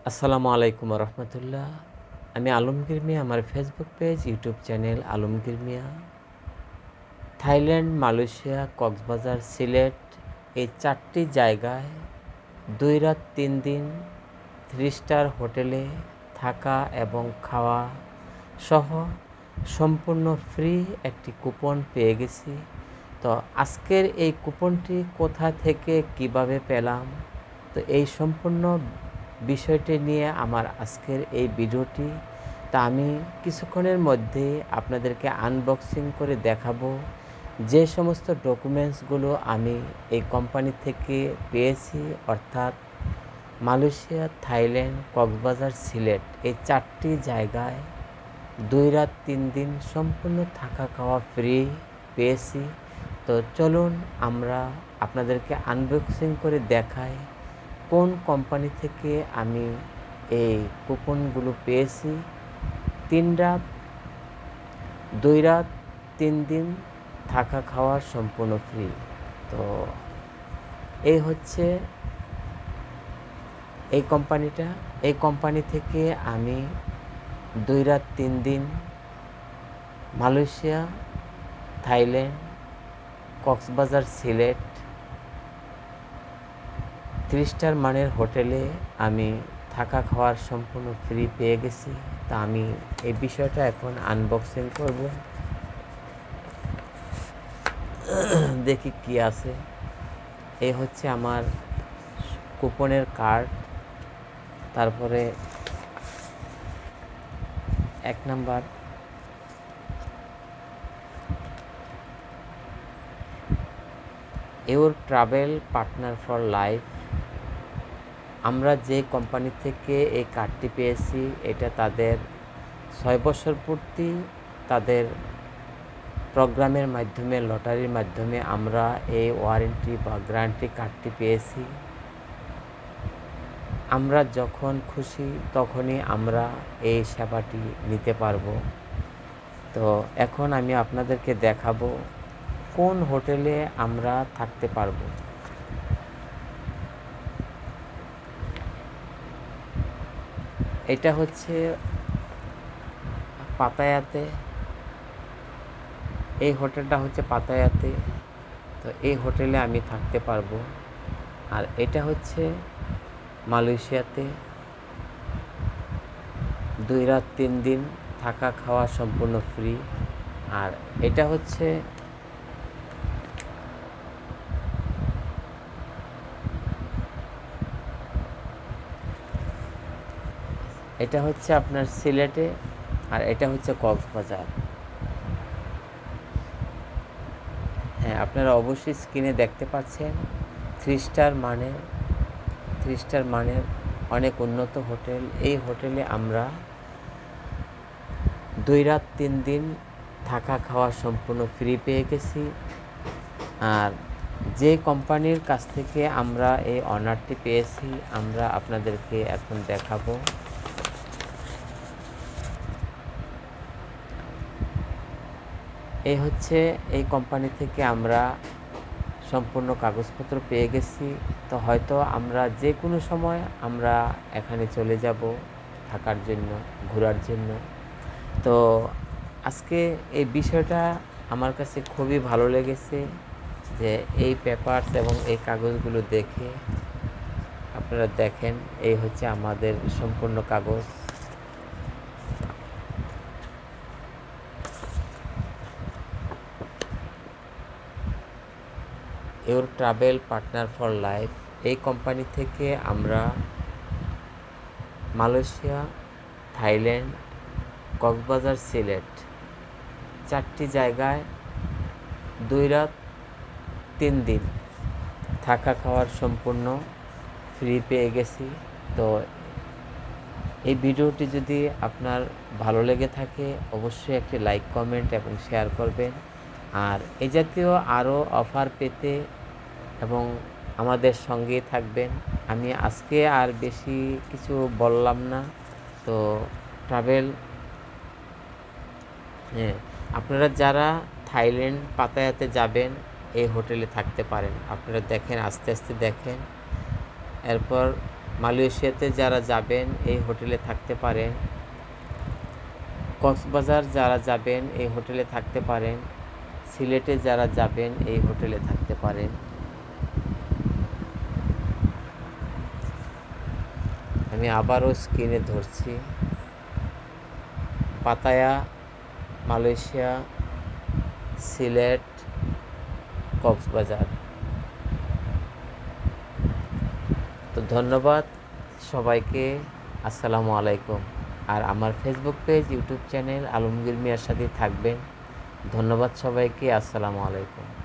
আসসালামু আলাইকুম রহমতুল্লাহ। আমি আলমগীর মিয়া, আমার Facebook page, YouTube channel Alamgir Mia. Thailand, Malaysia, Cox's Bazar, Sylhet এই 4টি জায়গায় 2 রাত 3 দিন 3 স্টার হোটেলে থাকা এবং খাওয়া সহ সম্পূর্ণ ফ্রি একটি কুপন পেয়ে গেছি। তো আজকের এই কুপনটি কোথা থেকে কিভাবে পেলাম, তো এই সম্পূর্ণ বিষয়টি নিয়ে আমার আজকের এই ভিডিওটি। তা আমি কিছুক্ষণের মধ্যে আপনাদেরকে আনবক্সিং করে দেখাবো যে সমস্ত ডকুমেন্টসগুলো আমি এই কোম্পানি থেকে পেয়েছি, অর্থাৎ মালয়েশিয়া, থাইল্যান্ড, কক্সবাজার, সিলেট এই 4টি জায়গায় 2 রাত 3 দিন সম্পূর্ণ থাকা খাওয়া ফ্রি পেয়েছি। তো চলুন আমরা আপনাদেরকে আনবক্সিং করে দেখাই কোন কোম্পানি থেকে আমি এই কুপনগুলো পেয়েছি। 3 রাত 2 রাত 3 দিন থাকা খাওয়া সম্পূর্ণ ফ্রি। তো এই হচ্ছে এই কোম্পানিটা। এই কোম্পানি থেকে আমি 2 রাত 3 দিন Malaysia, Thailand, Cox's Bazar, Sylhet 3 star মানের হোটেলে আমি থাকা খাওয়ার সম্পূর্ণ ফ্রি পেয়ে গেছি। তা আমি এই বিষয়টা এখন আনবক্সিং করব, দেখি কি আছে। এই হচ্ছে আমার কুপনের কার্ড। তারপরে 1 number your travel partner for life. আমরা যে কোম্পানি থেকে এই কার্ডটি পেয়েছি এটা তাদের 6 বছর পূর্তি, তাদের প্রোগ্রামের মাধ্যমে, লটারির মাধ্যমে আমরা এই ওয়ারেন্টি বা গ্যারান্টি কার্ডটি পেয়েছি। আমরা যখন খুশি তখনই আমরা এই সেবাটি নিতে পারবো। তো এখন আমি আপনাদেরকে দেখাবো কোন হোটেলে আমরা থাকতে পারবো। এটা হচ্ছে পাতায়াতে, এই হোটেলটা হচ্ছে পাতায়াতে। তো এই হোটেলে আমি থাকতে পারবো। আর এটা হচ্ছে মালয়েশিয়াতে 2 রাত 3 দিন থাকা খাওয়া সম্পূর্ণ ফ্রি। আর এটা হচ্ছে আপনার সিলেটে, আর এটা হচ্ছে কক্সবাজার। হ্যাঁ, আপনারা অবশ্যই স্ক্রিনে দেখতে পাচ্ছেন 3 স্টার মানের অনেক উন্নত হোটেল। এই হোটেলে আমরা 2 রাত 3 দিন থাকা খাওয়া সম্পূর্ণ ফ্রি পেয়ে গেছি। আর যে কোম্পানির কাছ থেকে আমরা এই অনারটি পেয়েছি আমরা আপনাদেরকে এখন দেখাবো। এই হচ্ছে এই কোম্পানি থেকে আমরা সম্পূর্ণ কাগজপত্র পেয়ে গেছি। তো হয়তো আমরা যে কোনো সময় আমরা এখানে চলে যাব থাকার জন্য, ঘোরার জন্য। তো আজকে এই বিষয়টা আমার কাছে খুবই ভালো লেগেছে যে এই পেপারস এবং এই কাগজগুলো দেখে। আপনারা দেখেন, এই হচ্ছে আমাদের সম্পূর্ণ কাগজ। Your travel partner for life, এই কোম্পানি থেকে আমরা মালয়েশিয়া, থাইল্যান্ড, কক্সবাজার, সিলেট 4টি জায়গায় 2 রাত 3 দিন থাকা খাওয়ার সম্পূর্ণ ফ্রি পেয়ে গেছি। তো এই ভিডিওটি যদি আপনার ভালো লেগে থাকে অবশ্যই একটি লাইক, কমেন্ট এবং শেয়ার করবেন। আর এই জাতীয় আরও অফার পেতে এবং আমাদের সঙ্গেই থাকবেন। আমি আজকে আর বেশি কিছু বললাম না। তো ট্রাভেল, আপনারা যারা থাইল্যান্ড পাতায়াতে যাবেন এই হোটেলে থাকতে পারেন। আপনারা দেখেন, আস্তে আস্তে দেখেন। এরপর মালয়েশিয়াতে যারা যাবেন এই হোটেলে থাকতে পারেন। কক্সবাজার যারা যাবেন এই হোটেলে থাকতে পারেন। সিলেটে যারা যাবেন এই হোটেলে থাকতে পারেন। আমি আবারও স্ক্রিনে ধরছি, পাতায়া, মালয়েশিয়া, সিলেট, কক্সবাজার। তো ধন্যবাদ সবাইকে, আসসালামু আলাইকুম। আর আমার Facebook page, YouTube channel Alamgir মিয়ার সাথে থাকবেন। ধন্যবাদ সবাইকে, আসসালামু আলাইকুম।